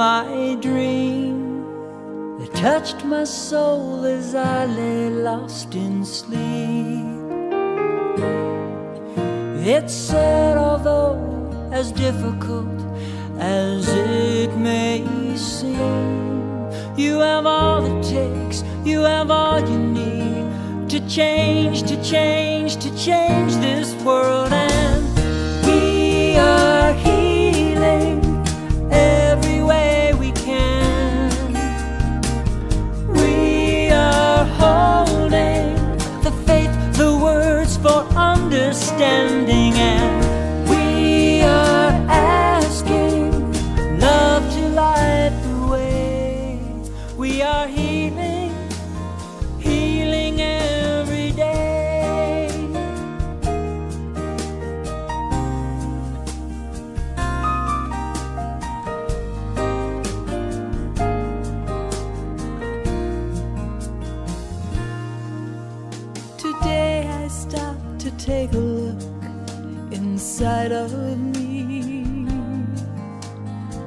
my dream that touched my soul as I lay lost in sleep. It said, although as difficult as it may seem, you have all it takes, you have all you need to change, to change, to change this world. And we are healing every way we can. We are holding the faith, the words for understanding, and we are asking love to light the way. We are healing, healing every day. Today I stopped to take a look inside of me,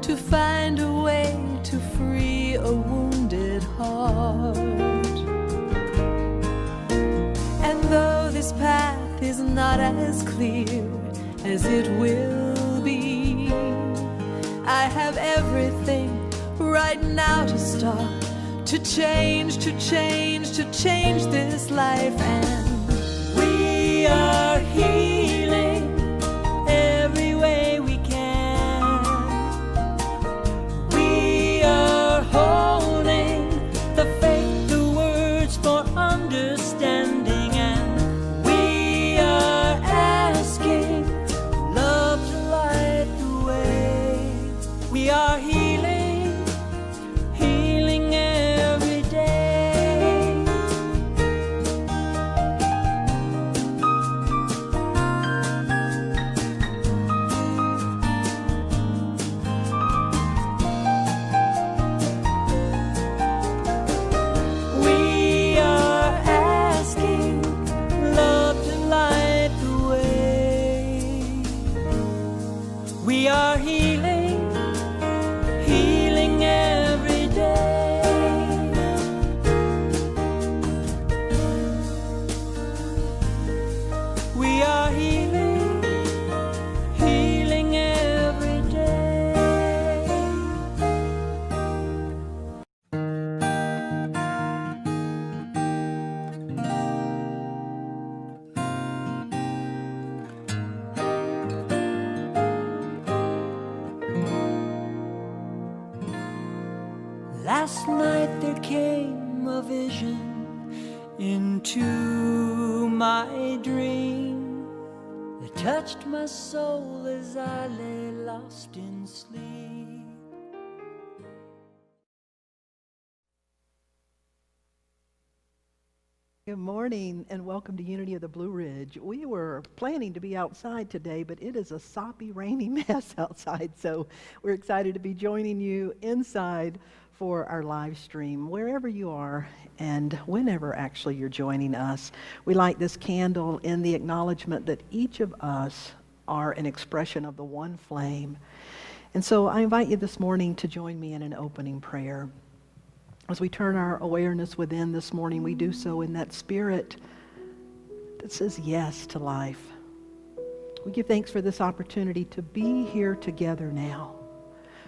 to find a way to free a wounded heart. And though this path is not as clear as it will be, I have everything right now to start, to change, to change, to change this life. And we are healing every way we can. We are holding the faith, the words for understanding, and we are asking love to light the way. We are healing, healing every day. We are asking love to light the way. We are healing, healing every day. We are healing, healing every day. Last night there came a vision into my dream that touched my soul as I lay lost in sleep. Good morning and welcome to Unity of the Blue Ridge. We were planning to be outside today, but it is a soppy, rainy mess outside, so we're excited to be joining you inside for our live stream. Wherever you are and whenever actually you're joining us, we light this candle in the acknowledgement that each of us are an expression of the one flame. And so I invite you this morning to join me in an opening prayer. As we turn our awareness within this morning, we do so in that spirit that says yes to life. We give thanks for this opportunity to be here together now,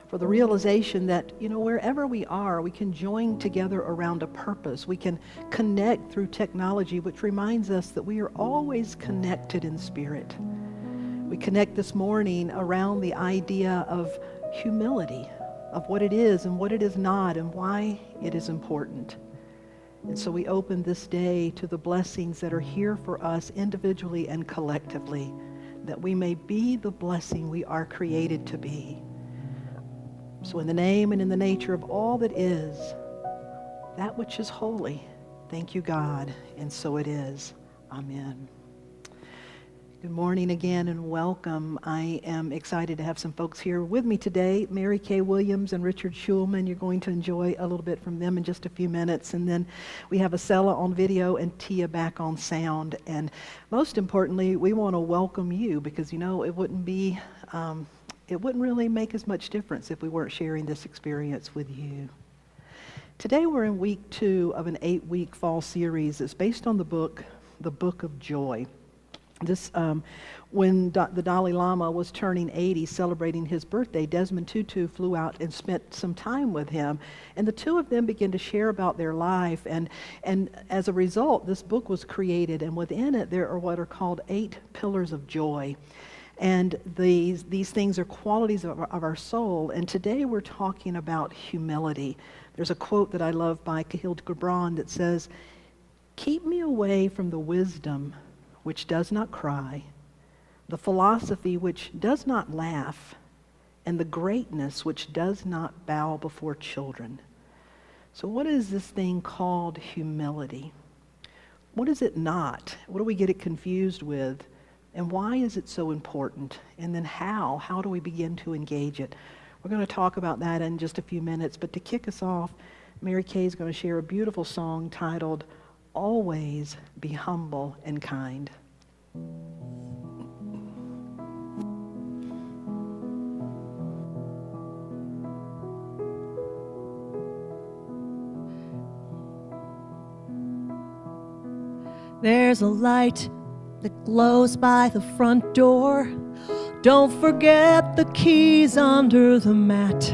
for the realization that, wherever we are, we can join together around a purpose. We can connect through technology, which reminds us that we are always connected in spirit. We connect this morning around the idea of humility, of what it is and what it is not and why it is important. And so we open this day to the blessings that are here for us individually and collectively, that we may be the blessing we are created to be. So in the name and in the nature of all that is, that which is holy, thank you, God, and so it is. Amen. Good morning again and welcome. I am excited to have some folks here with me today. Mary Kay Williams and Richard Shulman. You're going to enjoy a little bit from them in just a few minutes. And then we have Acela on video and Tia back on sound. And most importantly, we want to welcome you because, it wouldn't be it wouldn't really make as much difference if we weren't sharing this experience with you. Today we're in week 2 of an 8-week fall series that's based on the book of Joy. This, when the Dalai Lama was turning 80, celebrating his birthday, Desmond Tutu flew out and spent some time with him. And the two of them began to share about their life. And as a result, this book was created. And within it, there are what are called 8 pillars of joy. And these things are qualities of our soul. And today we're talking about humility. There's a quote that I love by Khalil Gibran that says, "Keep me away from the wisdom which does not cry, the philosophy which does not laugh, and the greatness which does not bow before children." So what is this thing called humility? What is it not? What do we get it confused with? And why is it so important? And then how? How do we begin to engage it? We're going to talk about that in just a few minutes, but to kick us off, Mary Kay is going to share a beautiful song titled "Always Be Humble and Kind." There's a light that glows by the front door. Don't forget the keys under the mat.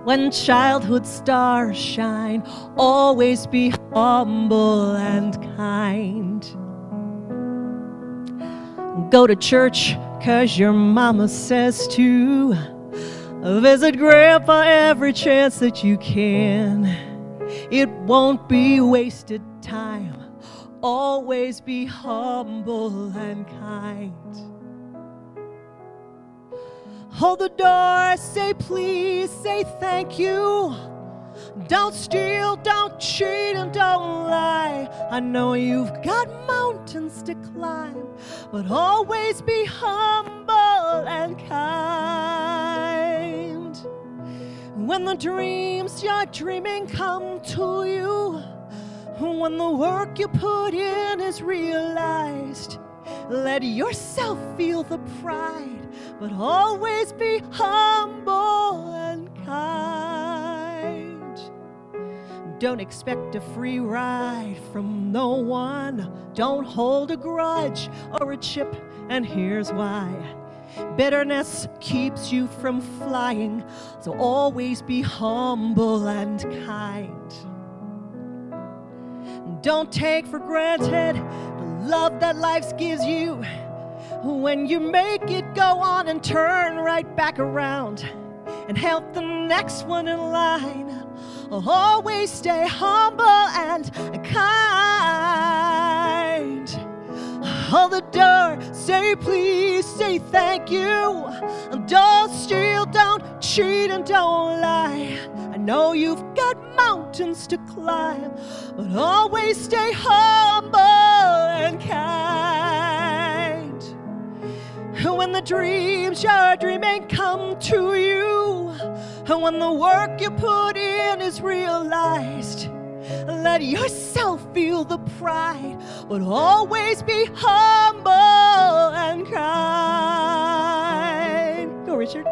When childhood stars shine, always be humble and kind. Go to church 'cause your mama says to. Visit grandpa every chance that you can. It won't be wasted time. Always be humble and kind. Hold the door, say please, say thank you. Don't steal, don't cheat, and don't lie. I know you've got mountains to climb, but always be humble and kind. When the dreams you're dreaming come to you, when the work you put in is realized, let yourself feel the pride, but always be humble and kind. Don't expect a free ride from no one. Don't hold a grudge or a chip, and here's why. Bitterness keeps you from flying, so always be humble and kind. Don't take for granted the love that life gives you. When you make it, go on and turn right back around and help the next one in line. Always stay humble and kind. Hold the door, say please, say thank you. Don't steal, don't cheat, and don't lie. I know you've got mountains to climb, but always stay humble and kind. When the dreams you're dreaming come to you, and when the work you put in is realized, let yourself feel the pride, but always be humble and kind. Go, Richard.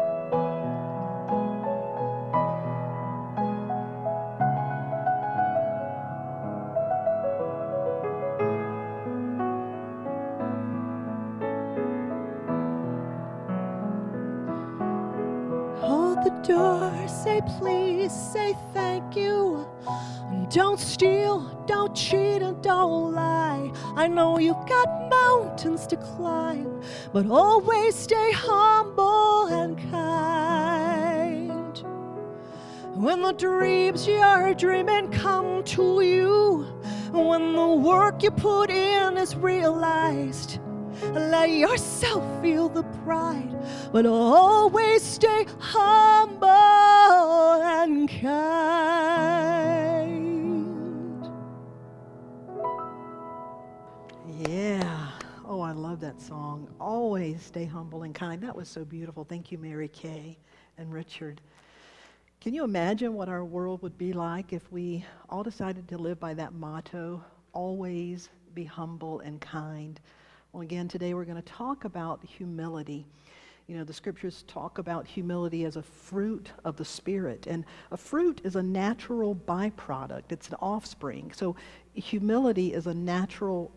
Hold the door, say please, say thank you. Don't steal, don't cheat, and don't lie. I know you've got mountains to climb, but always stay humble and kind. When the dreams you're dreaming come to you, when the work you put in is realized, let yourself feel the pride, but always stay humble and kind. Yeah. Oh, I love that song. Always stay humble and kind. That was so beautiful. Thank you, Mary Kay and Richard. Can you imagine what our world would be like if we all decided to live by that motto, always be humble and kind? Well, again, today we're going to talk about humility. You know, the scriptures talk about humility as a fruit of the Spirit. And a fruit is a natural byproduct. It's an offspring. So humility is a natural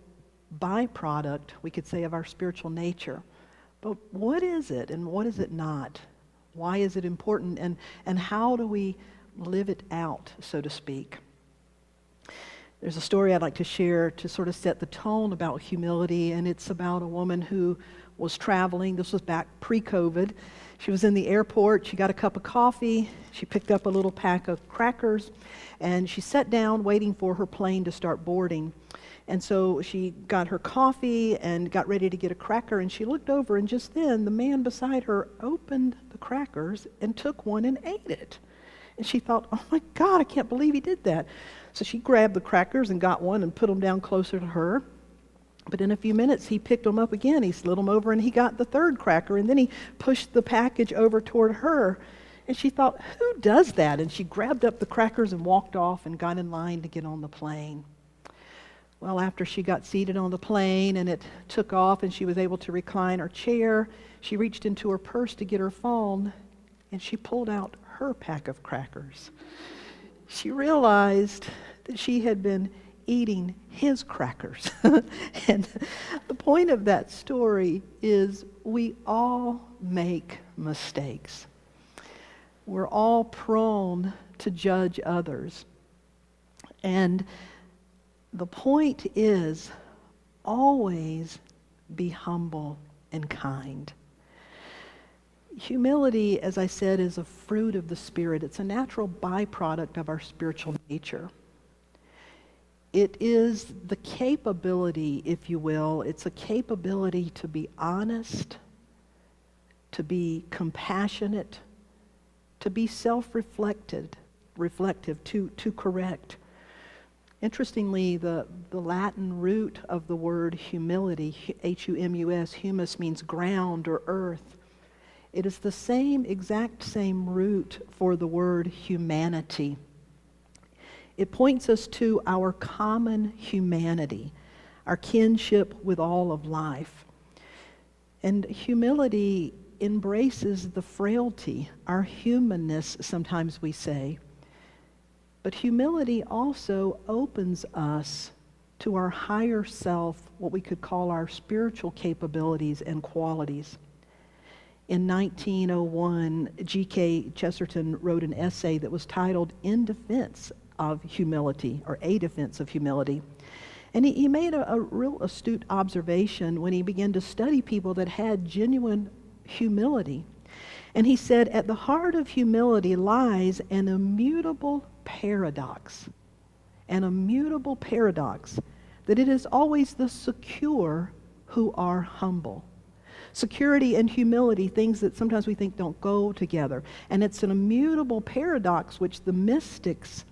byproduct, we could say, of our spiritual nature. But what is it and what is it not? Why is it important? And how do we live it out, so to speak? There's a story I'd like to share to sort of set the tone about humility, and it's about a woman who was traveling. This was back pre-COVID. She was in the airport. She got a cup of coffee. She picked up a little pack of crackers, and she sat down waiting for her plane to start boarding. And so she got her coffee and got ready to get a cracker, and she looked over, and just then the man beside her opened the crackers and took one and ate it. And she thought, oh my God, I can't believe he did that. So she grabbed the crackers and got one and put them down closer to her. But in a few minutes, he picked them up again. He slid them over, and he got the third cracker, and then he pushed the package over toward her. And she thought, who does that? And she grabbed up the crackers and walked off and got in line to get on the plane. Well, after she got seated on the plane and it took off and she was able to recline her chair, she reached into her purse to get her phone, and she pulled out her pack of crackers. She realized that she had been eating his crackers. And the point of that story is we all make mistakes. We're all prone to judge others. And the point is always be humble and kind. Humility, as I said, is a fruit of the Spirit. It's a natural byproduct of our spiritual nature. It is the capability, if you will, it's a capability to be honest, to be compassionate, to be self-reflective, to correct. Interestingly, the Latin root of the word humility, H-U-M-U-S, humus means ground or earth. It is the exact same root for the word humanity. It points us to our common humanity, our kinship with all of life. And humility embraces the frailty, our humanness, sometimes we say. But humility also opens us to our higher self, what we could call our spiritual capabilities and qualities. In 1901, G.K. Chesterton wrote an essay that was titled In Defense of Humility, or A Defense of Humility. And he made a real astute observation when he began to study people that had genuine humility. And he said, at the heart of humility lies an immutable paradox, that it is always the secure who are humble. Security and humility, things that sometimes we think don't go together. And it's an immutable paradox which the mystics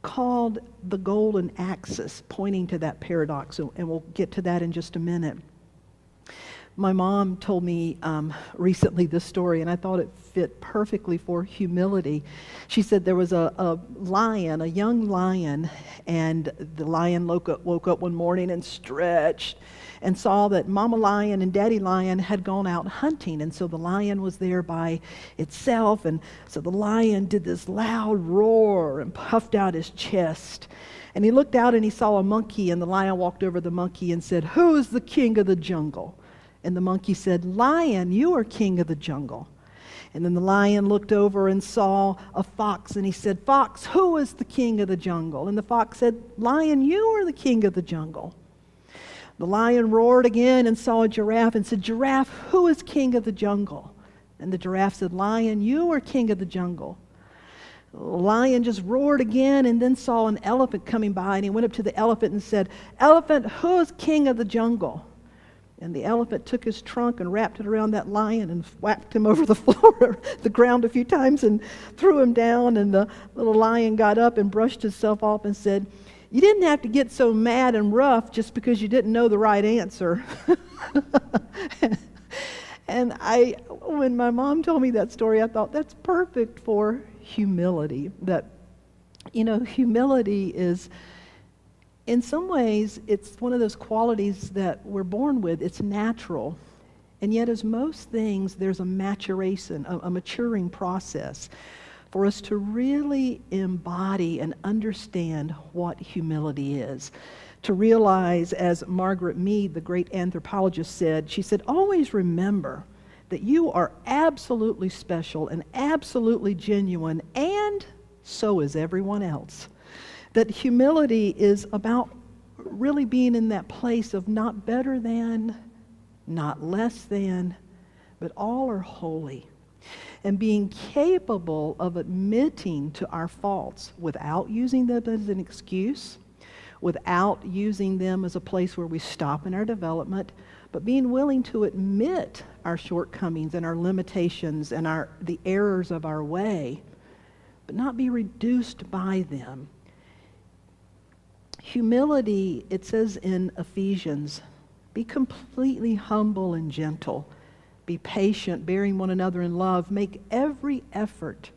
called the golden axis, pointing to that paradox, and we'll get to that in just a minute. My mom told me recently this story, and I thought it fit perfectly for humility. She said there was a lion, a young lion, and the lion woke up one morning and stretched and saw that Mama Lion and Daddy Lion had gone out hunting, and so the lion was there by itself, and so the lion did this loud roar and puffed out his chest. And he looked out and he saw a monkey, and the lion walked over the monkey and said, "Who is the king of the jungle?" And the monkey said, "Lion, you are king of the jungle." And then the lion looked over and saw a fox, and he said, "Fox, who is the king of the jungle?" And the fox said, "Lion, you are the king of the jungle." The lion roared again and saw a giraffe and said, "Giraffe, who is king of the jungle?" And the giraffe said, "Lion, you are king of the jungle." The lion just roared again and then saw an elephant coming by, and he went up to the elephant and said, "Elephant, who is king of the jungle?" And the elephant took his trunk and wrapped it around that lion and whacked him over the floor, the ground a few times, and threw him down. And the little lion got up and brushed himself off and said, "You didn't have to get so mad and rough just because you didn't know the right answer." And when my mom told me that story, I thought that's perfect for humility. That, humility is, in some ways, it's one of those qualities that we're born with. It's natural. And yet, as most things, there's a maturation, a maturing process for us to really embody and understand what humility is. To realize, as Margaret Mead, the great anthropologist, said, she said, always remember that you are absolutely special and absolutely genuine, and so is everyone else. That humility is about really being in that place of not better than, not less than, but all are holy. And being capable of admitting to our faults without using them as an excuse, without using them as a place where we stop in our development, but being willing to admit our shortcomings and our limitations and the errors of our way, but not be reduced by them. Humility, it says in Ephesians, be completely humble and gentle. Be patient, bearing one another in love. Make every effort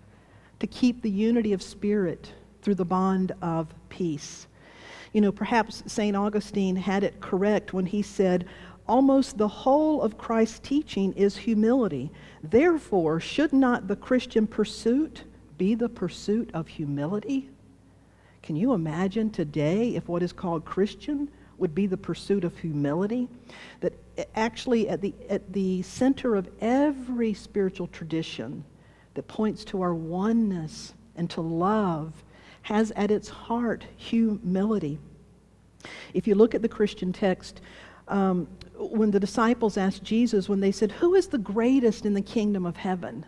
to keep the unity of spirit through the bond of peace. You know, perhaps St. Augustine had it correct when he said, almost the whole of Christ's teaching is humility. Therefore, should not the Christian pursuit be the pursuit of humility? Can you imagine today if what is called Christian would be the pursuit of humility? That actually at the center of every spiritual tradition that points to our oneness and to love has at its heart humility. If you look at the Christian text, when the disciples asked Jesus, when they said, who is the greatest in the kingdom of heaven?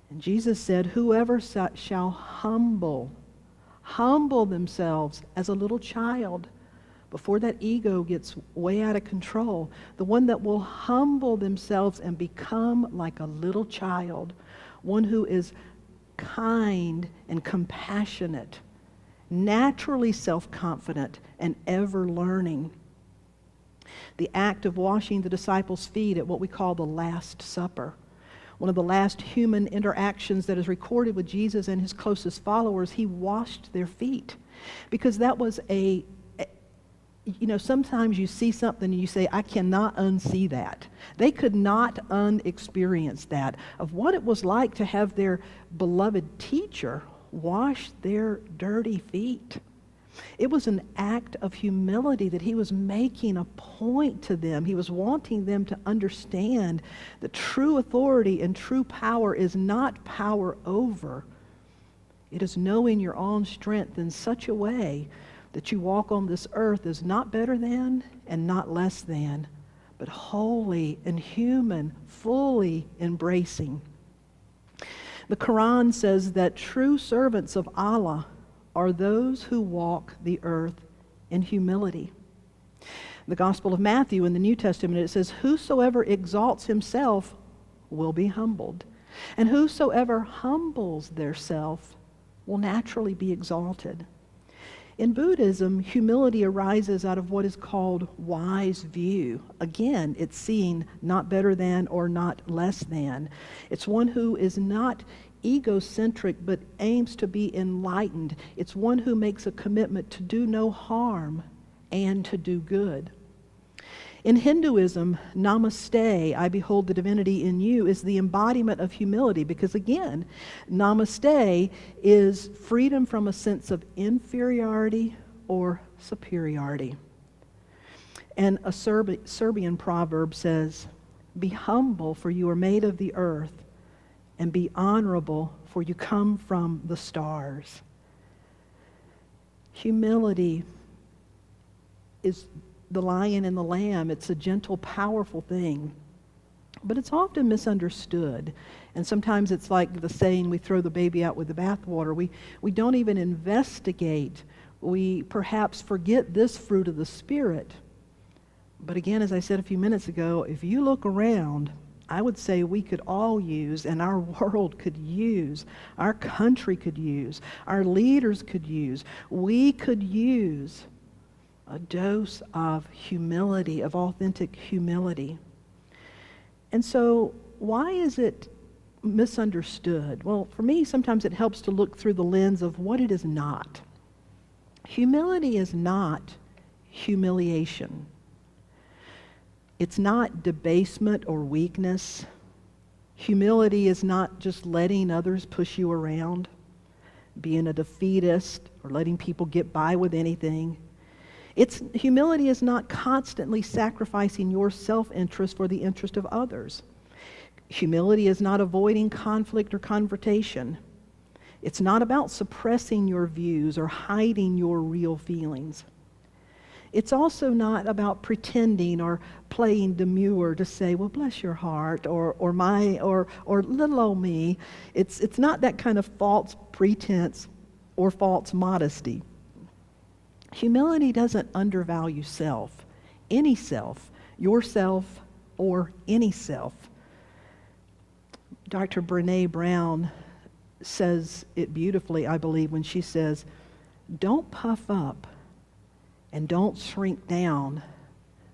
And Jesus said, whoever shall humble themselves as a little child, before that ego gets way out of control, the one that will humble themselves and become like a little child, one who is kind and compassionate, naturally self-confident, and ever learning. The act of washing the disciples' feet at what we call the Last Supper, one of the last human interactions that is recorded with Jesus and his closest followers, he washed their feet. Because that was sometimes you see something and you say, I cannot unsee that. They could not unexperience that, of what it was like to have their beloved teacher wash their dirty feet. It was an act of humility that he was making a point to them. He was wanting them to understand that true authority and true power is not power over. It is knowing your own strength in such a way that you walk on this earth as not better than and not less than, but holy and human, fully embracing. The Quran says that true servants of Allah are those who walk the earth in humility. The Gospel of Matthew in the New Testament, it says, whosoever exalts himself will be humbled, and whosoever humbles theirself will naturally be exalted. In Buddhism, humility arises out of what is called wise view. Again, it's seeing not better than or not less than. It's one who is not egocentric but aims to be enlightened. It's one who makes a commitment to do no harm and to do good. In Hinduism, namaste, I behold the divinity in you, is the embodiment of humility, because again, namaste is freedom from a sense of inferiority or superiority. And a Serbian proverb says, be humble, for you are made of the earth, and be honorable, for you come from the stars. Humility is the lion and the lamb. It's a gentle, powerful thing. But it's often misunderstood. And sometimes it's like the saying, we throw the baby out with the bathwater. We don't even investigate. We perhaps forget this fruit of the Spirit. But again, as I said a few minutes ago, if you look around, I would say we could all use, and our world could use, our country could use, our leaders could use, we could use a dose of humility, of authentic humility. And so why is it misunderstood? Well, for me, sometimes it helps to look through the lens of what it is not. Humility is not humiliation. It's not debasement or weakness. Humility is not just letting others push you around, being a defeatist, or letting people get by with anything. Humility is not constantly sacrificing your self-interest for the interest of others. Humility is not avoiding conflict or confrontation. It's not about suppressing your views or hiding your real feelings. It's also not about pretending or playing demure to say, well, bless your heart, or little old me. It's not that kind of false pretense or false modesty. Humility doesn't undervalue self, any self, yourself or any self. Dr. Brené Brown says it beautifully, I believe, when she says, don't puff up and don't shrink down.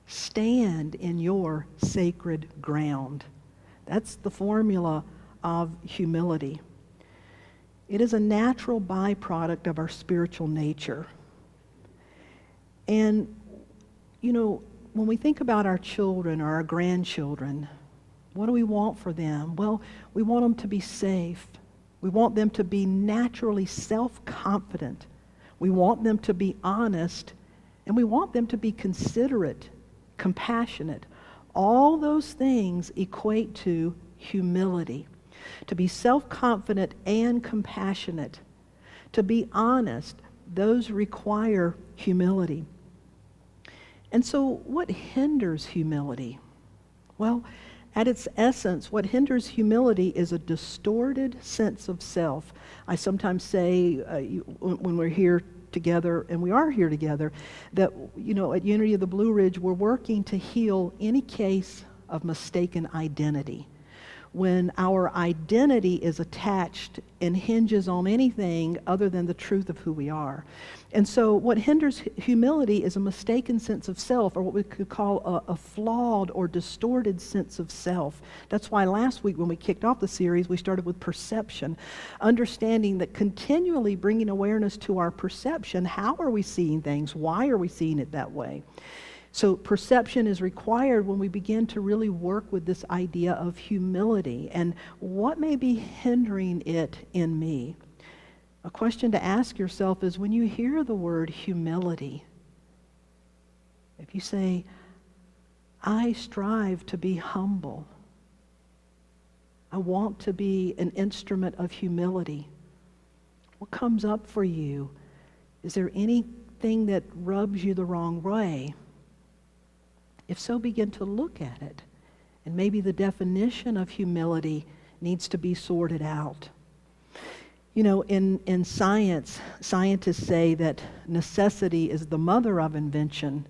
Stand in your sacred ground. That's the formula of humility. It is a natural byproduct of our spiritual nature. And, when we think about our children or our grandchildren, what do we want for them? Well, we want them to be safe. We want them to be naturally self-confident. We want them to be honest. And we want them to be considerate, compassionate. All those things equate to humility. To be self-confident and compassionate. To be honest, those require humility. And so what hinders humility? Well, at its essence, what hinders humility is a distorted sense of self. I sometimes say when we're here together, and we are here together, that, at Unity of the Blue Ridge, we're working to heal any case of mistaken identity. When our identity is attached and hinges on anything other than the truth of who we are. And so what hinders humility is a mistaken sense of self, or what we could call a flawed or distorted sense of self. That's why last week when we kicked off the series, we started with perception, understanding that continually bringing awareness to our perception. How are we seeing things? Why are we seeing it that way? So perception is required when we begin to really work with this idea of humility and what may be hindering it in me. A question to ask yourself is, when you hear the word humility, if you say, I strive to be humble, I want to be an instrument of humility, what comes up for you? Is there anything that rubs you the wrong way? If so, begin to look at it. And maybe the definition of humility needs to be sorted out. In science, scientists say that necessity is the mother of invention,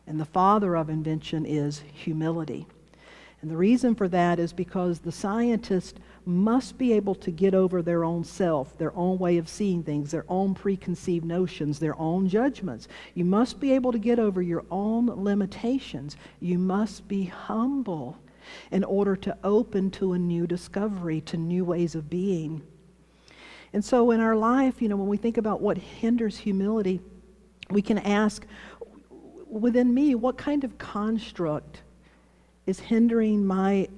and the father of invention is humility. And the reason for that is because the scientist must be able to get over their own self, their own way of seeing things, their own preconceived notions, their own judgments. You must be able to get over your own limitations. You must be humble in order to open to a new discovery, to new ways of being. And so in our life, when we think about what hinders humility, we can ask, within me, what kind of construct is hindering my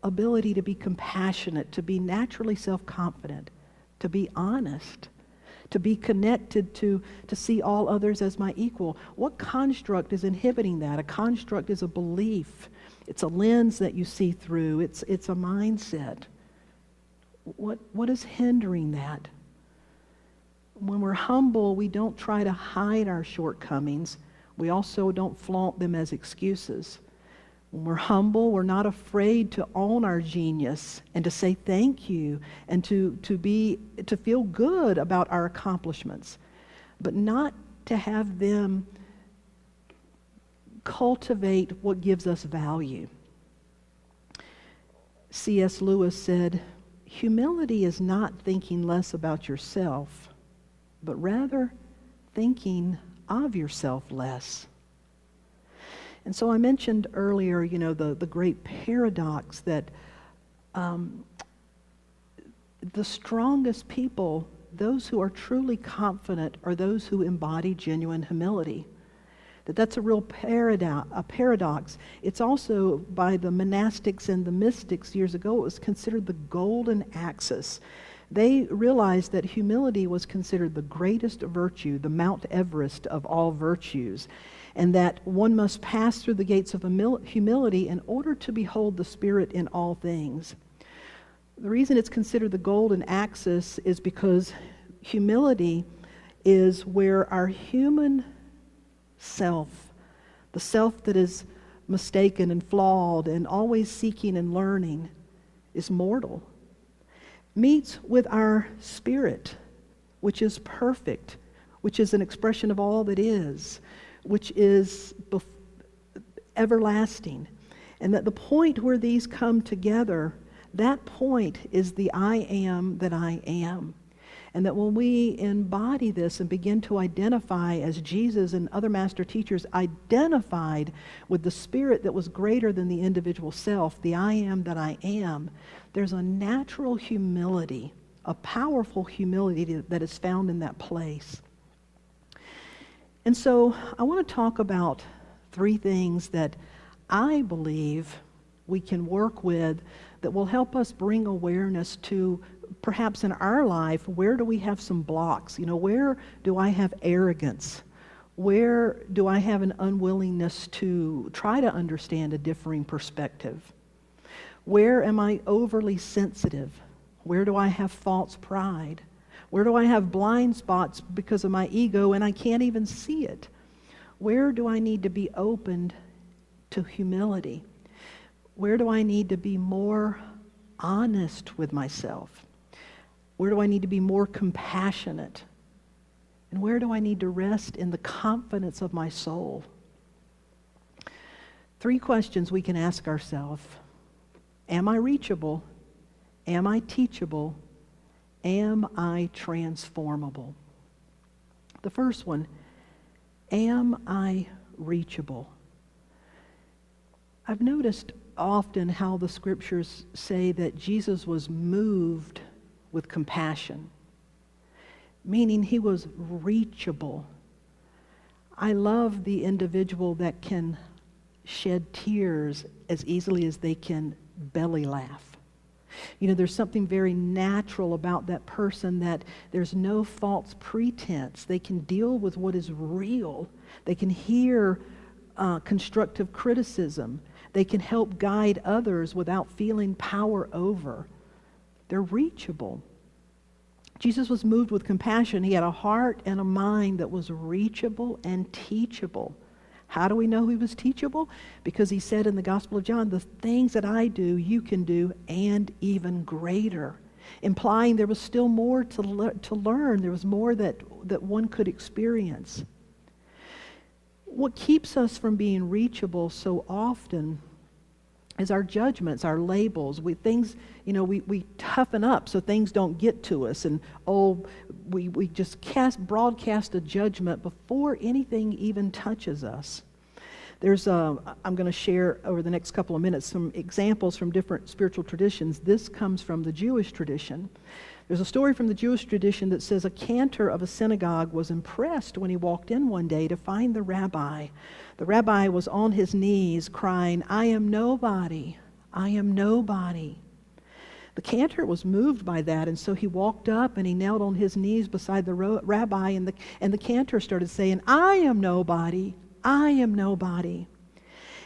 ability to be compassionate, to be naturally self-confident, to be honest, to be connected, to see all others as my equal? What construct is inhibiting that? A construct is a belief. It's a lens that you see through. It's a mindset. What is hindering that? When we're humble, we don't try to hide our shortcomings. We also don't flaunt them as excuses. When we're humble, we're not afraid to own our genius and to say thank you and to feel good about our accomplishments, but not to have them cultivate what gives us value. C.S. Lewis said, humility is not thinking less about yourself, but rather thinking of yourself less. And so I mentioned earlier, the great paradox that the strongest people, those who are truly confident, are those who embody genuine humility. That's a real paradox. It's also, by the monastics and the mystics years ago, it was considered the golden axis. They realized that humility was considered the greatest virtue, the Mount Everest of all virtues, and that one must pass through the gates of humility in order to behold the Spirit in all things. The reason it's considered the golden axis is because humility is where our human self, the self that is mistaken and flawed and always seeking and learning, is mortal, meets with our spirit, which is perfect, which is an expression of all that is, which is everlasting. And that the point where these come together, that point is the I am that I am. And that when we embody this and begin to identify as Jesus and other master teachers identified with the spirit that was greater than the individual self, the I am that I am, there's a natural humility, a powerful humility that is found in that place. And so I want to talk about 3 things that I believe we can work with that will help us bring awareness to, perhaps in our life, where do we have some blocks? Where do I have arrogance? Where do I have an unwillingness to try to understand a differing perspective? Where am I overly sensitive? Where do I have false pride? Where do I have blind spots because of my ego and I can't even see it? Where do I need to be opened to humility? Where do I need to be more honest with myself? Where do I need to be more compassionate? And where do I need to rest in the confidence of my soul? 3 questions we can ask ourselves. Am I reachable? Am I teachable? Am I transformable? The first one, am I reachable? I've noticed often how the scriptures say that Jesus was moved with compassion, meaning he was reachable. I love the individual that can shed tears as easily as they can belly laugh. There's something very natural about that person, that there's no false pretense. They can deal with what is real. They can hear constructive criticism. They can help guide others without feeling power over. They're reachable. Jesus was moved with compassion. He had a heart and a mind that was reachable and teachable. How do we know he was teachable? Because he said in the Gospel of John, the things that I do, you can do, and even greater. Implying there was still more to learn. There was more that one could experience. What keeps us from being reachable so often is our judgments, our labels. We toughen up so things don't get to us, and we just broadcast a judgment before anything even touches us. I'm going to share over the next couple of minutes some examples from different spiritual traditions. This comes from the Jewish tradition. There's a story from the Jewish tradition that says a cantor of a synagogue was impressed when he walked in one day to find the rabbi. The rabbi was on his knees crying, "I am nobody, I am nobody." The cantor was moved by that, and so he walked up and he knelt on his knees beside the rabbi, and the cantor started saying, "I am nobody, I am nobody."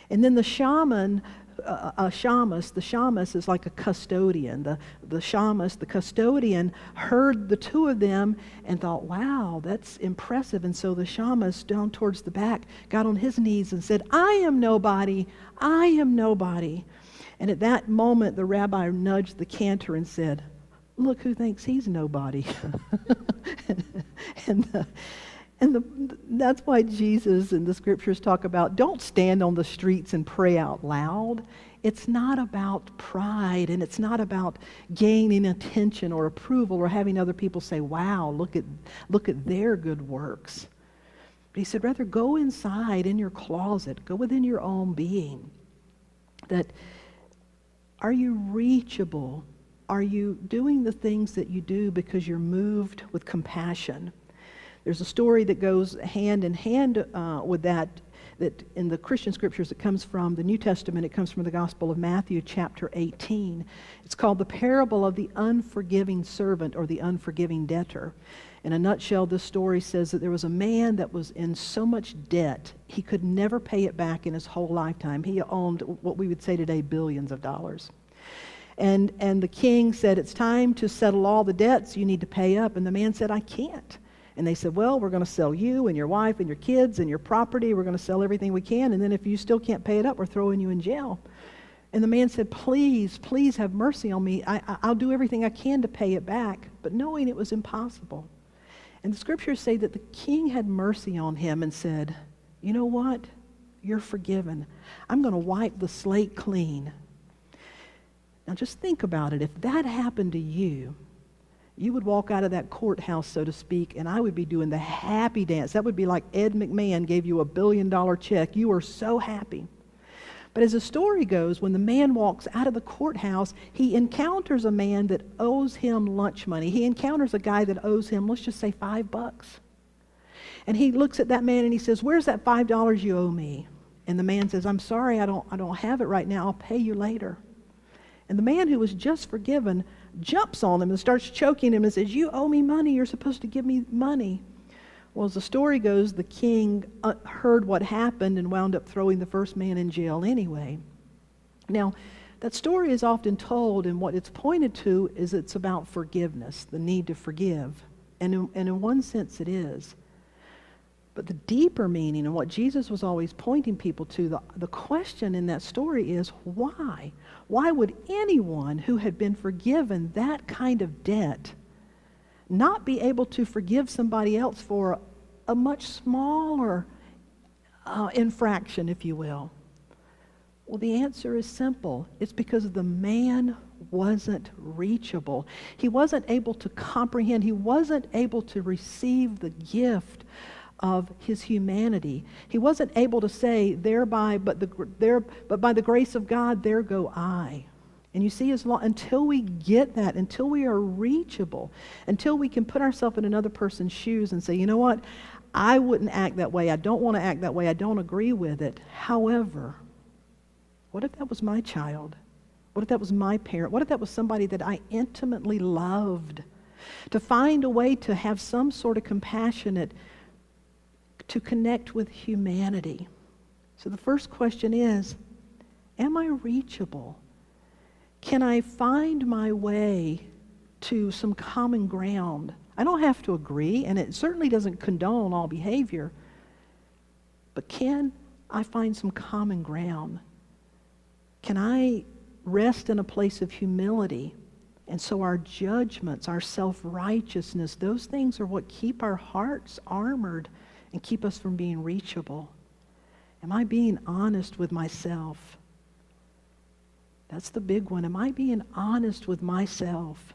And then the shaman, the shamus is like a custodian. The shamus, the custodian, heard the 2 of them and thought, wow, that's impressive. And so the shamus, down towards the back, got on his knees and said, "I am nobody, I am nobody." And at that moment, the rabbi nudged the cantor and said, "Look who thinks he's nobody." That's why Jesus and the scriptures talk about, don't stand on the streets and pray out loud. It's not about pride, and it's not about gaining attention or approval or having other people say, wow, look at their good works. But he said, rather go inside in your closet, go within your own being. That, are you reachable? Are you doing the things that you do because you're moved with compassion? There's a story that goes hand in hand with that. that in the Christian scriptures it comes from the New Testament. It comes from the Gospel of Matthew, chapter 18. It's called the parable of the unforgiving servant or the unforgiving debtor. In a nutshell, this story says that there was a man that was in so much debt, he could never pay it back in his whole lifetime. He owned what we would say today billions of dollars. And the king said, it's time to settle all the debts. You need to pay up. And the man said, I can't. And they said, well, we're going to sell you and your wife and your kids and your property. We're going to sell everything we can. And then if you still can't pay it up, we're throwing you in jail. And the man said, please, please have mercy on me. I'll do everything I can to pay it back. But knowing it was impossible. And the scriptures say that the king had mercy on him and said, you know what? You're forgiven. I'm going to wipe the slate clean. Now just think about it. If that happened to you, you would walk out of that courthouse, so to speak, and I would be doing the happy dance. That would be like Ed McMahon gave you $1 billion check. You are so happy. But as the story goes, when the man walks out of the courthouse, he encounters a man that owes him lunch money. He encounters a guy that owes him, let's just say, $5. And he looks at that man and he says, where's that $5 you owe me? And the man says, I'm sorry, I don't have it right now. I'll pay you later. And the man who was just forgiven jumps on him and starts choking him and says, you owe me money. You're supposed to give me money. Well, as the story goes, the king heard what happened and wound up throwing the first man in jail anyway. Now, that story is often told, and what it's pointed to is it's about forgiveness, the need to forgive. And in one sense it is. But the deeper meaning and what Jesus was always pointing people to, the question in that story is why? Why would anyone who had been forgiven that kind of debt not be able to forgive somebody else for a much smaller infraction, if you will? Well, the answer is simple. It's because the man wasn't reachable. He wasn't able to comprehend. He wasn't able to receive the gift of his humanity. He wasn't able to say, thereby, but by the grace of God, there go I. And you see, until we get that, until we are reachable, until we can put ourselves in another person's shoes and say, you know what, I wouldn't act that way. I don't want to act that way. I don't agree with it. However, what if that was my child? What if that was my parent? What if that was somebody that I intimately loved? To find a way to have some sort of compassionate, to connect with humanity. So the first question is, am I reachable? Can I find my way to some common ground? I don't have to agree, and it certainly doesn't condone all behavior, but can I find some common ground? Can I rest in a place of humility? And so our judgments, our self-righteousness, those things are what keep our hearts armored and keep us from being reachable. Am I being honest with myself? That's the big one. Am I being honest with myself?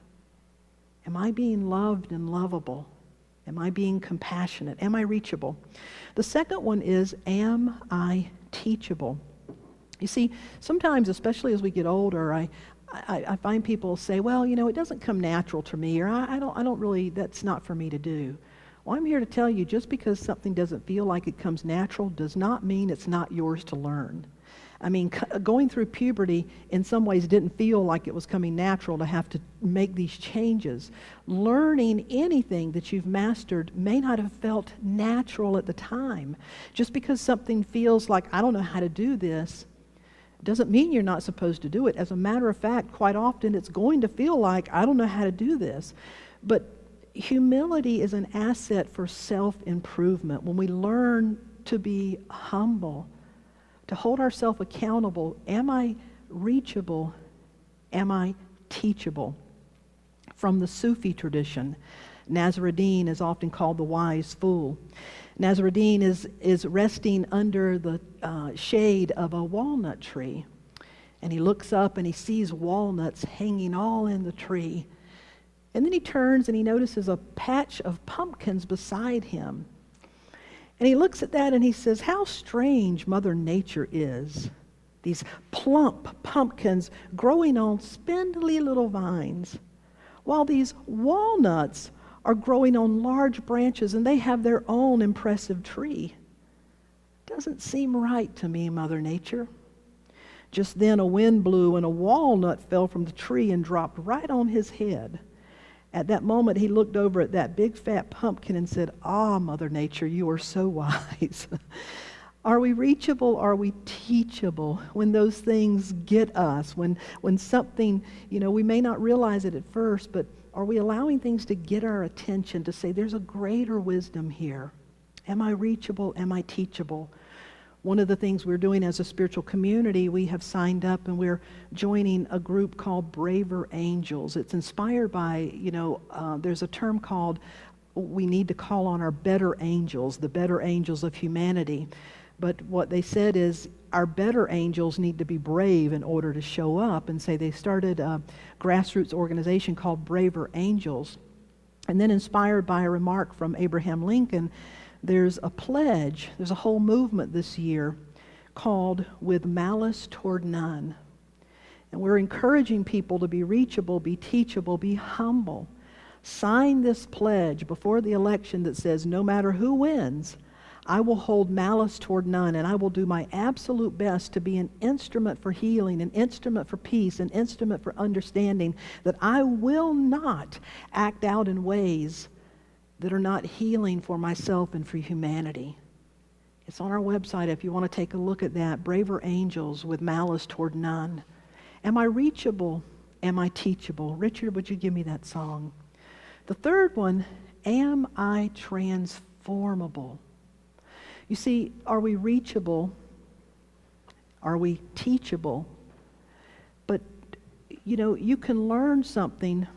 Am I being loved and lovable? Am I being compassionate? Am I reachable? The second one is, am I teachable? You see, sometimes, especially as we get older, I find people say, well, you know, it doesn't come natural to me, or I don't really, that's not for me to do. Well, I'm here to tell you, just because something doesn't feel like it comes natural does not mean it's not yours to learn. I mean, going through puberty in some ways didn't feel like it was coming natural to have to make these changes. Learning anything that you've mastered may not have felt natural at the time. Just because something feels like, I don't know how to do this, doesn't mean you're not supposed to do it. As a matter of fact, quite often it's going to feel like, I don't know how to do this. But humility is an asset for self-improvement. When we learn to be humble, to hold ourselves accountable, am I reachable? Am I teachable? From the Sufi tradition, Nasruddin is often called the wise fool. Nasruddin is resting under the shade of a walnut tree. And he looks up and he sees walnuts hanging all in the tree. And then he turns and he notices a patch of pumpkins beside him. And he looks at that and he says, how strange Mother Nature is. These plump pumpkins growing on spindly little vines, while these walnuts are growing on large branches and they have their own impressive tree. doesn't seem right to me, Mother Nature." Just then a wind blew and a walnut fell from the tree and dropped right on his head. At that moment, he looked over at that big fat pumpkin and said, "Ah, Mother Nature, you are so wise." Are we reachable? Are we teachable? When those things get us, when something, we may not realize it at first, but are we allowing things to get our attention to say, there's a greater wisdom here? Am I reachable? Am I teachable? One of the things we're doing as a spiritual community, we have signed up and we're joining a group called Braver Angels. It's inspired by, there's a term called, we need to call on our better angels, the better angels of humanity. But what they said is our better angels need to be brave in order to show up. And say they started a grassroots organization called Braver Angels. And then inspired by a remark from Abraham Lincoln, there's a pledge, there's a whole movement this year called "With Malice Toward None." And we're encouraging people to be reachable, be teachable, be humble. Sign this pledge before the election that says, no matter who wins, I will hold malice toward none, and I will do my absolute best to be an instrument for healing, an instrument for peace, an instrument for understanding, that I will not act out in ways that are not healing for myself and for humanity. It's on our website if you want to take a look at that. Braver Angels, with Malice Toward None. Am I reachable? Am I teachable? Richard, would you give me that song? The third one, am I transformable? You see, are we reachable? Are we teachable? But, you can learn something,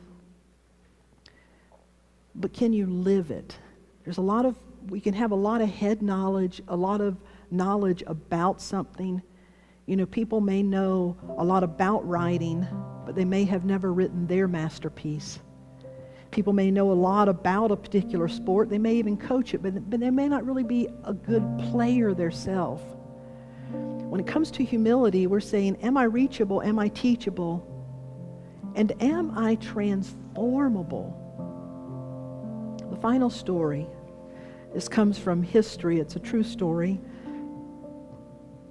but can you live it? We can have a lot of head knowledge, a lot of knowledge about something. People may know a lot about writing, but they may have never written their masterpiece. People may know a lot about a particular sport. They may even coach it, but they may not really be a good player themselves. When it comes to humility, we're saying, am I reachable? Am I teachable? And am I transformable? The final story, this comes from history. It's a true story.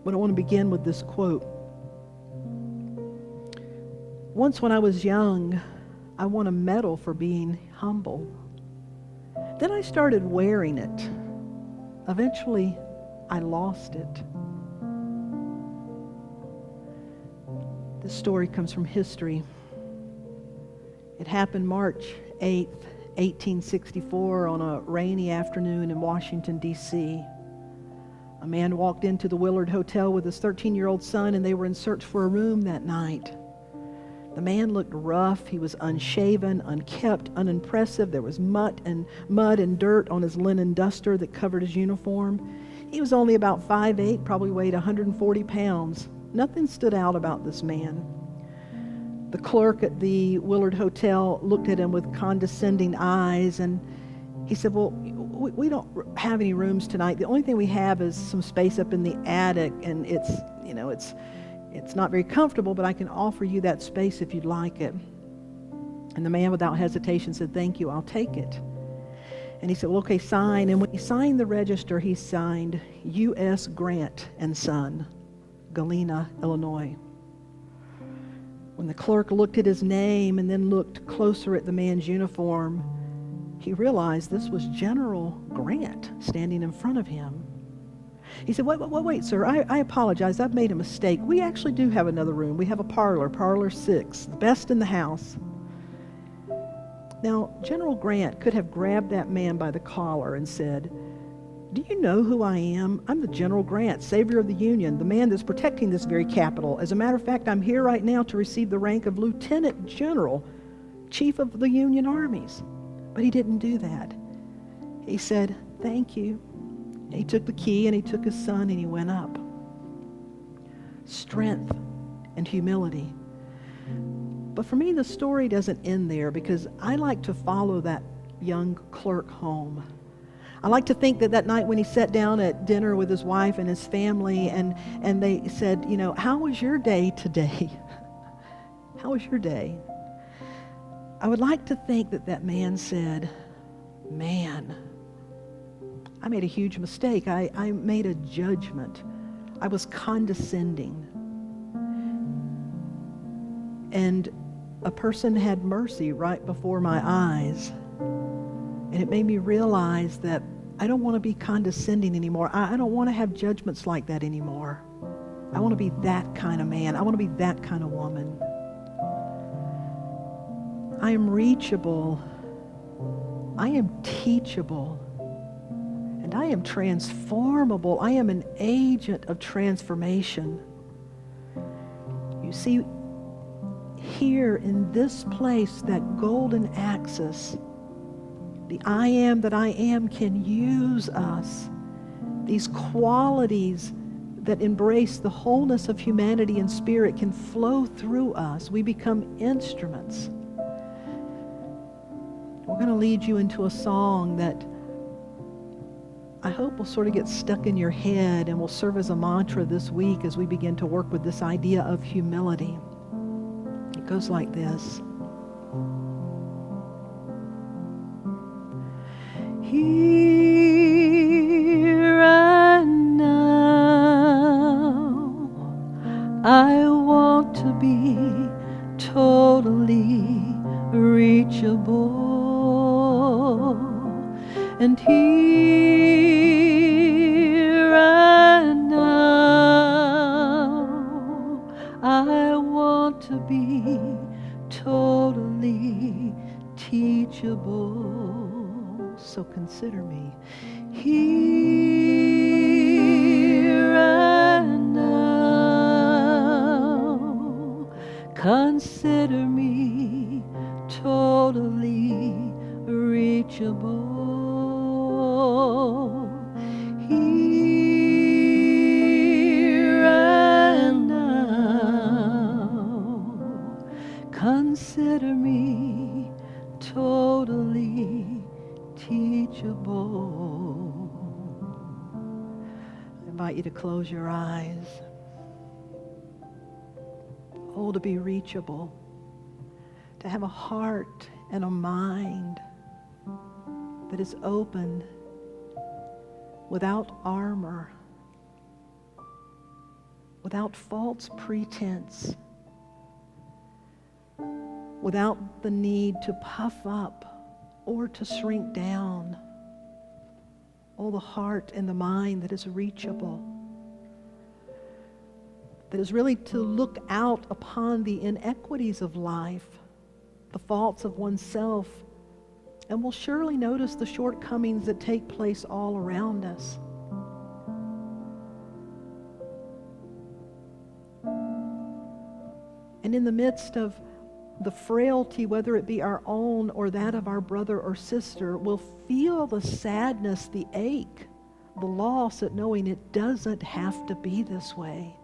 But I want to begin with this quote. Once when I was young, I won a medal for being humble. Then I started wearing it. Eventually, I lost it. This story comes from history. It happened March 8th, 1864, on a rainy afternoon in Washington, D.C. A man walked into the Willard Hotel with his 13-year-old son, and they were in search for a room that night. The man looked rough. He was unshaven, unkempt, unimpressive. There was mud and dirt on his linen duster that covered his uniform. He was only about 5'8", probably weighed 140 pounds. Nothing stood out about this man. The clerk at the Willard Hotel looked at him with condescending eyes, and he said, "Well, we don't have any rooms tonight. The only thing we have is some space up in the attic, and it's not very comfortable, but I can offer you that space if you'd like it." And the man, without hesitation, said, "Thank you, I'll take it." And he said, "Well, okay, sign." And when he signed the register, he signed U.S. Grant and Son, Galena, Illinois. When the clerk looked at his name and then looked closer at the man's uniform, he realized this was General Grant standing in front of him. He said, wait, sir, I apologize. I've made a mistake. We actually do have another room. We have a parlor 6, the best in the house. Now, General Grant could have grabbed that man by the collar and said, "Do you know who I am? I'm the General Grant, Savior of the Union, the man that's protecting this very capital. As a matter of fact, I'm here right now to receive the rank of Lieutenant General, Chief of the Union Armies." But he didn't do that. He said, "Thank you." And he took the key and he took his son and he went up. Strength and humility. But for me, the story doesn't end there, because I like to follow that young clerk home. I like to think that night when he sat down at dinner with his wife and his family, and they said, "How was your day today? How was your day?" I would like to think that man said, "Man, I made a huge mistake. I made a judgment. I was condescending. And a person had mercy right before my eyes. And it made me realize that I don't want to be condescending anymore. I don't want to have judgments like that anymore. I want to be that kind of man. I want to be that kind of woman. I am reachable. I am teachable. And I am transformable. I am an agent of transformation. You see, here in this place, that golden axis, the I am that I am can use us. These qualities that embrace the wholeness of humanity and spirit can flow through us. We become instruments. We're going to lead you into a song that I hope will sort of get stuck in your head and will serve as a mantra this week as we begin to work with this idea of humility. It goes like this. Here and now, I want to be totally reachable. And here and now, I want to be totally teachable. So consider me. Here and now, consider me totally reachable. Here and now, consider me totally teachable. I invite you to close your eyes. Oh, to be reachable, to have a heart and a mind that is open, without armor, without false pretense, without the need to puff up or to shrink down. Oh, the heart and the mind that is reachable, that is really to look out upon the inequities of life, the faults of oneself, and will surely notice the shortcomings that take place all around us. And in the midst of the frailty, whether it be our own or that of our brother or sister, will feel the sadness, the ache, the loss at knowing it doesn't have to be this way.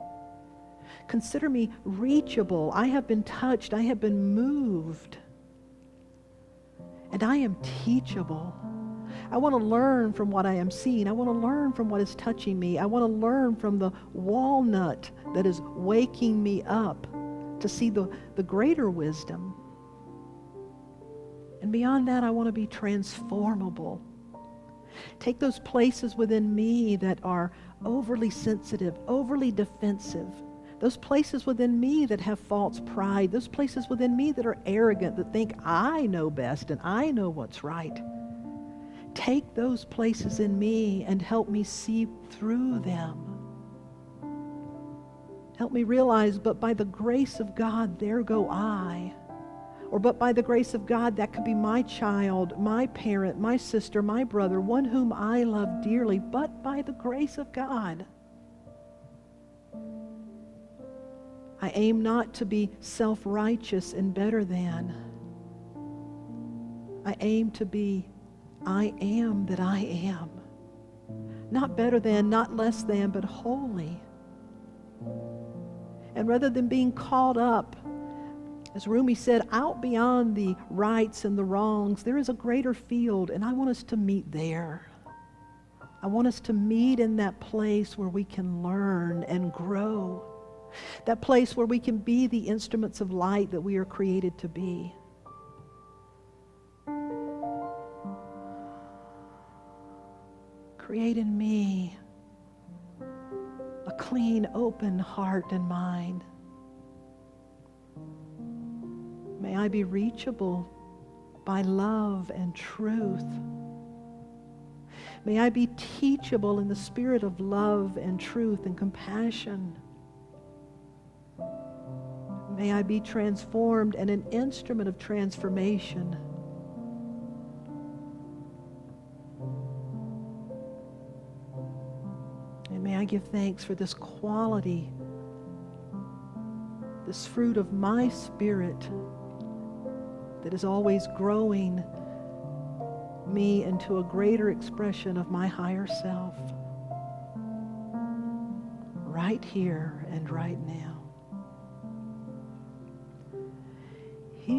Consider me reachable. I have been touched. I have been moved. And I am teachable. I want to learn from what I am seeing. I want to learn from what is touching me. I want to learn from the walnut that is waking me up to see the greater wisdom. And beyond that, I want to be transformable. Take those places within me that are overly sensitive, overly defensive, those places within me that have false pride, those places within me that are arrogant, that think I know best and I know what's right. Take those places in me and help me see through them. Help me realize, but by the grace of God, there go I. Or but by the grace of God, that could be my child, my parent, my sister, my brother, one whom I love dearly, but by the grace of God. I aim not to be self-righteous and better than. I aim to be, I am that I am. Not better than, not less than, but holy. And rather than being caught up, as Rumi said, out beyond the rights and the wrongs, there is a greater field, and I want us to meet there. I want us to meet in that place where we can learn and grow. That place where we can be the instruments of light that we are created to be. Create in me a clean, open heart and mind. May I be reachable by love and truth. May I be teachable in the spirit of love and truth and compassion. May I be transformed and an instrument of transformation. And may I give thanks for this quality, this fruit of my spirit that is always growing me into a greater expression of my higher self, right here and right now. Here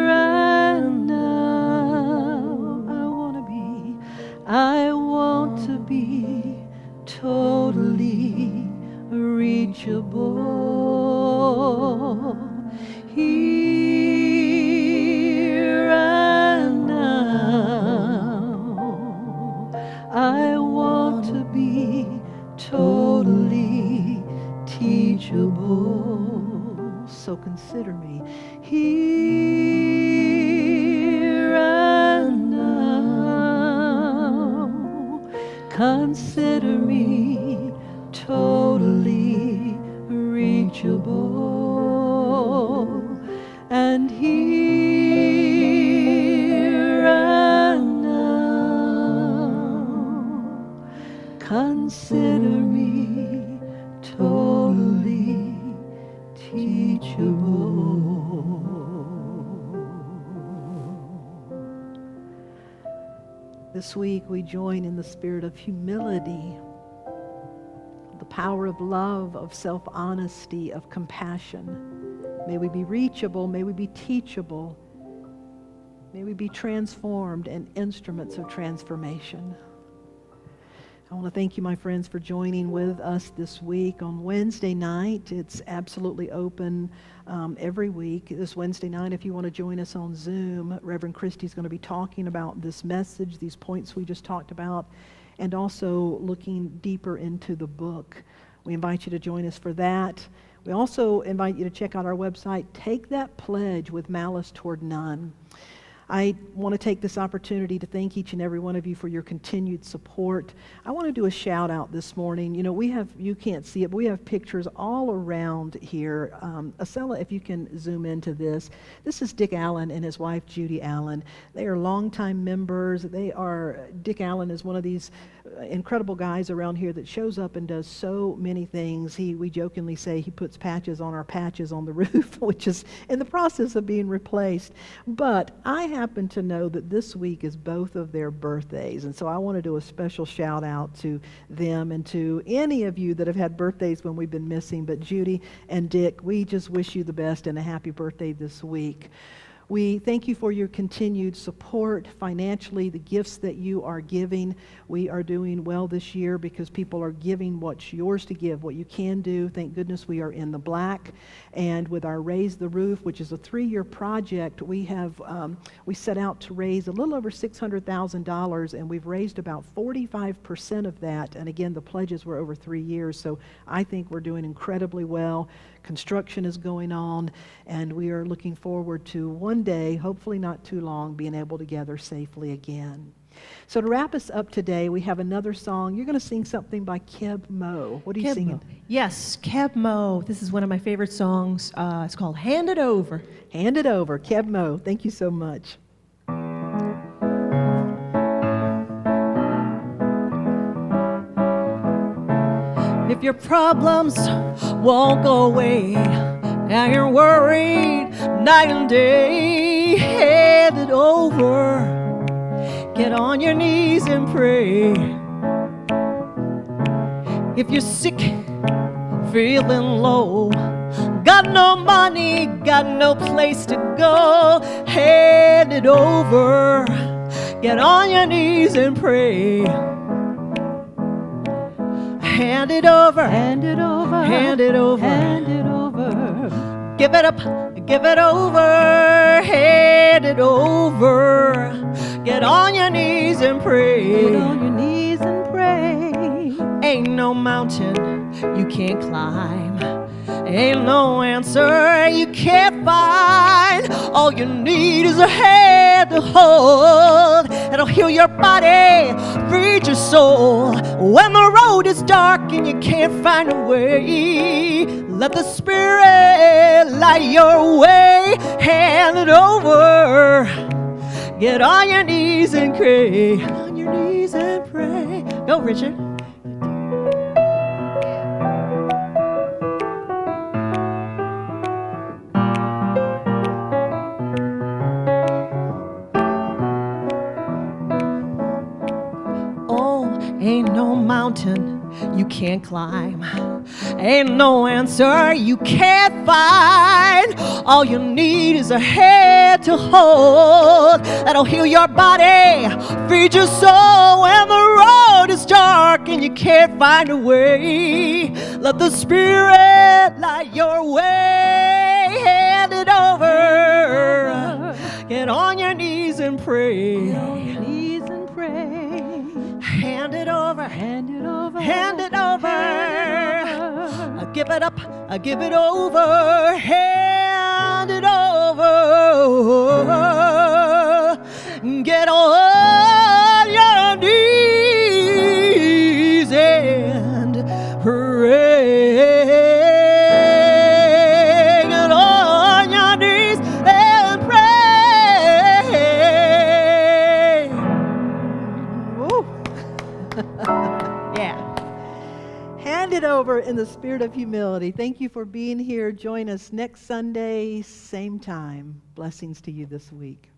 and now, I want to be totally reachable. Here and now, I want to be totally teachable. So consider me. Here and now, consider me totally reachable. And here and now, consider me totally teachable. This week we join in the spirit of humility, the power of love, of self-honesty, of compassion. May we be reachable, may we be teachable, may we be transformed and instruments of transformation. I want to thank you, my friends, for joining with us this week on Wednesday night. It's absolutely open every week. This Wednesday night, if you want to join us on Zoom, Reverend Christy's going to be talking about this message, these points we just talked about, and also looking deeper into the book. We invite you to join us for that. We also invite you to check out our website, Take That Pledge with Malice Toward None. I want to take this opportunity to thank each and every one of you for your continued support. I want to do a shout out this morning. You know, you can't see it, but we have pictures all around here. Acela, if you can zoom into this. This is Dick Allen and his wife, Judy Allen. They are longtime members. Dick Allen is one of these incredible guys around here that shows up and does so many things. We jokingly say he puts patches on our patches on the roof, which is in the process of being replaced. But I happen to know that this week is both of their birthdays, and so I want to do a special shout out to them and to any of you that have had birthdays when we've been missing. But Judy and Dick, we just wish you the best and a happy birthday this week. We thank you for your continued support financially, the gifts that you are giving. We are doing well this year because people are giving what's yours to give, what you can do. Thank goodness we are in the black. And with our Raise the Roof, which is a 3-year project, we set out to raise a little over $600,000, and we've raised about 45% of that. And again, the pledges were over 3 years, so I think we're doing incredibly well. Construction is going on, and we are looking forward to one day, hopefully not too long, being able to gather safely again. So to wrap us up today, we have another song. You're going to sing something by Keb Mo. What are you singing? Yes, Keb Mo. This is one of my favorite songs. It's called Hand It Over. Hand It Over. Keb Mo. Thank you so much. If your problems won't go away and you're worried night and day, hand it over. Get on your knees and pray. If you're sick, feeling low, got no money, got no place to go, hand it over. Get on your knees and pray. Hand it over, hand it over, hand it over, hand it over. Give it up, give it over, hand it over. Get on your knees knees and pray. Get on your knees and pray. Ain't no mountain you can't climb. Ain't no answer you can't find. All you need is a hand to hold. It'll heal your body, feed your soul. When the road is dark and you can't find a way, let the Spirit light your way. Hand it over. Get on your knees and pray. Get on your knees and pray. Go, Richard. Ain't no mountain you can't climb. Ain't no answer you can't find. All you need is a hand to hold. That'll heal your body, feed your soul. When the road is dark and you can't find a way, let the Spirit light your way. Hand it over. Get on your knees and pray. Get on your knees and pray. Hand it over, Hand it over. hand it over. Hand it over. I give it up, I give it over. Hand it over. Get on your knees and pray. Get on your knees and pray. Woo. Yeah. Hand it over in the spirit of humility. Thank you for being here. Join us next Sunday, same time. Blessings to you this week.